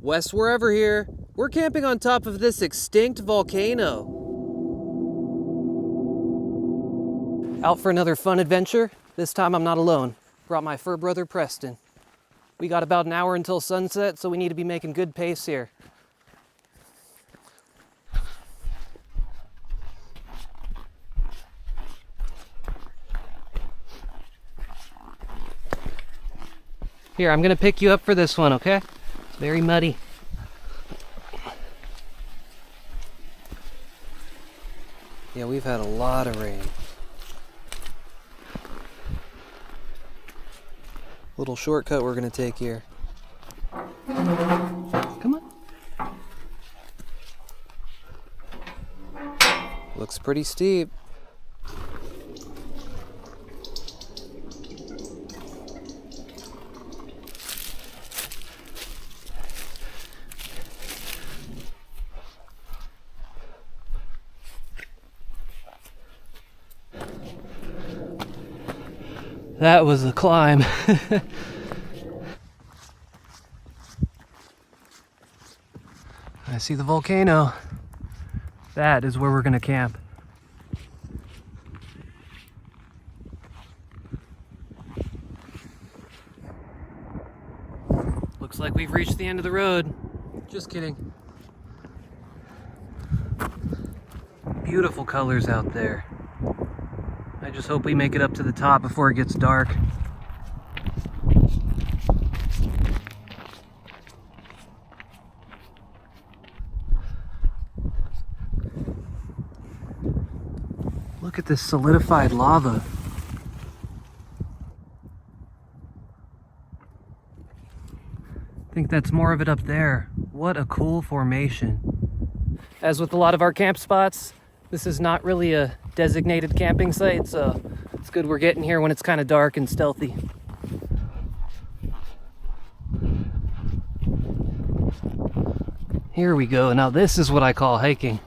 Wes Wherever here. We're camping on top of this extinct volcano. Out for another fun adventure. This time I'm not alone. Brought my fur brother Preston. We got about an hour until sunset, so we need to be making good pace here. Here, I'm gonna pick you up for this one, okay? It's very muddy. Yeah, we've had a lot of rain. Little shortcut we're gonna take here. Come on. Looks pretty steep. That was a climb. I see the volcano. That is where we're gonna camp. Looks like we've reached the end of the road. Just kidding. Beautiful colors out there. I just hope we make it up to the top before it gets dark. Look at this solidified lava. I think that's more of it up there. What a cool formation. As with a lot of our camp spots, this is not really a designated camping site, so it's good we're getting here when it's kind of dark and stealthy. Here we go. Now this is what I call hiking.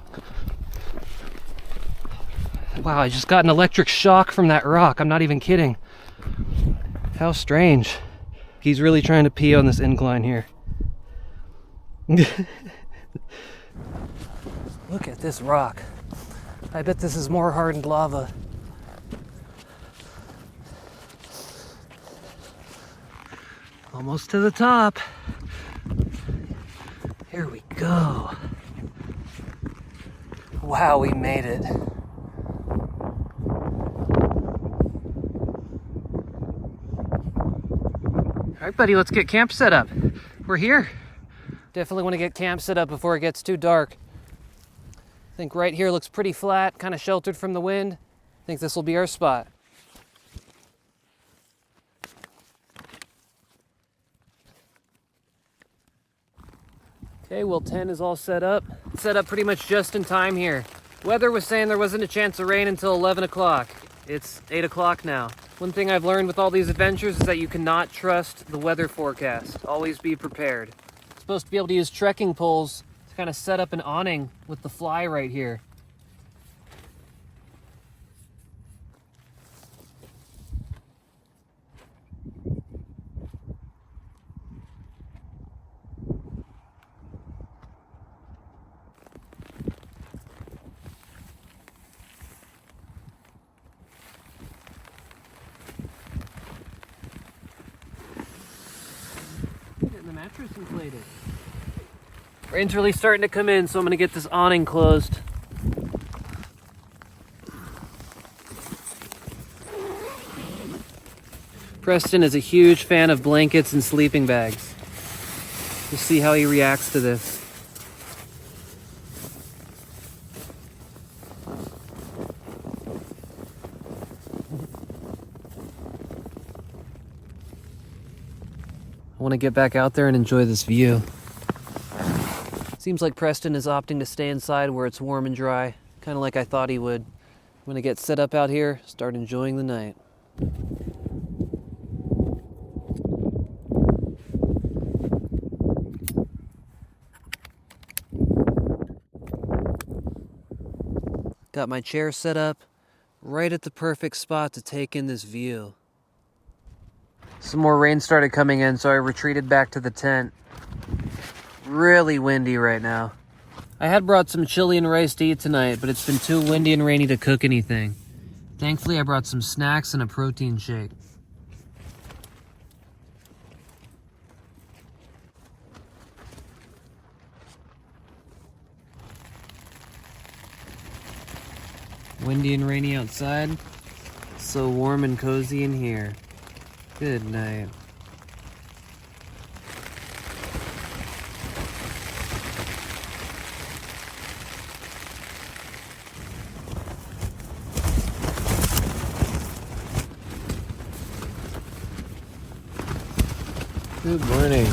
Wow, I just got an electric shock from that rock. I'm not even kidding. How strange. He's really trying to pee on this incline here. Look at this rock. I bet this is more hardened lava. Almost to the top. Here we go. Wow, we made it. All right, buddy, let's get camp set up. We're here. Definitely want to get camp set up before it gets too dark. I think right here looks pretty flat, kind of sheltered from the wind. I think this will be our spot. Okay, well, 10 is all set up. Set up pretty much just in time here. Weather was saying there wasn't a chance of rain until 11 o'clock. It's 8 o'clock now. One thing I've learned with all these adventures is that you cannot trust the weather forecast. Always be prepared. I'm supposed to be able to use trekking poles to kind of set up an awning with the fly right here. Getting the mattress inflated. Rain's really starting to come in, so I'm gonna get this awning closed. Preston is a huge fan of blankets and sleeping bags. We'll see how he reacts to this. I want to get back out there and enjoy this view. Seems like Preston is opting to stay inside where it's warm and dry, kind of like I thought he would. I'm going to get set up out here, start enjoying the night. Got my chair set up right at the perfect spot to take in this view. Some more rain started coming in, so I retreated back to the tent. really windy right now. I had brought some chili and rice to eat tonight, but it's been too windy and rainy to cook anything. Thankfully, I brought some snacks and a protein shake. Windy and rainy outside, so warm and cozy in here. Good night. Good morning.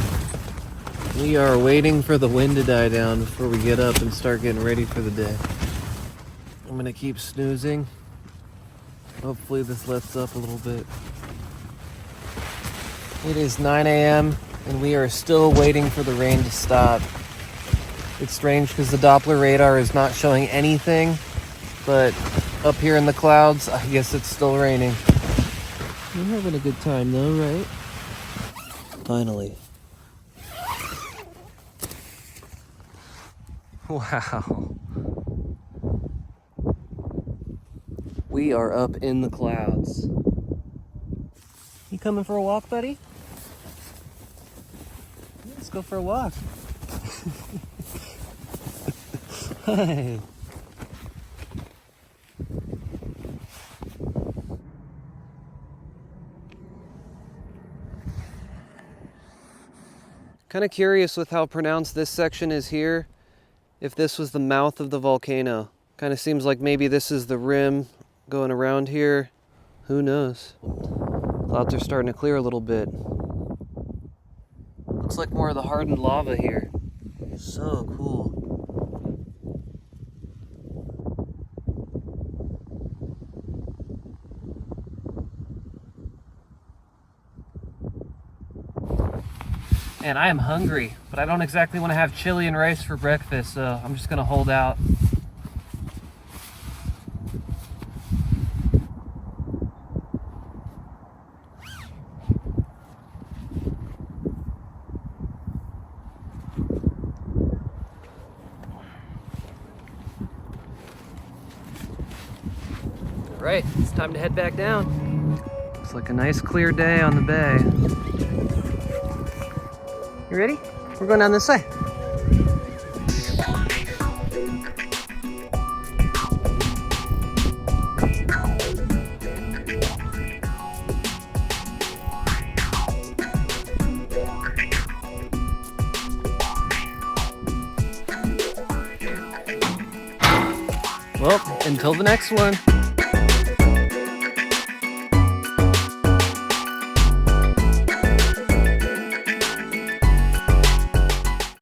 We are waiting for the wind to die down before we get up and start getting ready for the day. I'm gonna keep snoozing. Hopefully this lets up a little bit. It is 9 a.m. and we are still waiting for the rain to stop. It's strange because the Doppler radar is not showing anything, but up here in the clouds, I guess it's still raining. We're having a good time though, right? Finally. Wow. We are up in the clouds. You coming for a walk, buddy? Let's go for a walk. Hi. Kind of curious with how pronounced this section is here, if this was the mouth of the volcano. Kind of seems like maybe this is the rim going around here. Who knows? Clouds are starting to clear a little bit. Looks like more of the hardened lava here. So cool. And I am hungry, but I don't exactly want to have chili and rice for breakfast, so I'm just gonna hold out. All right, it's time to head back down. Looks like a nice clear day on the bay. You ready? We're going down this way. Well, until the next one.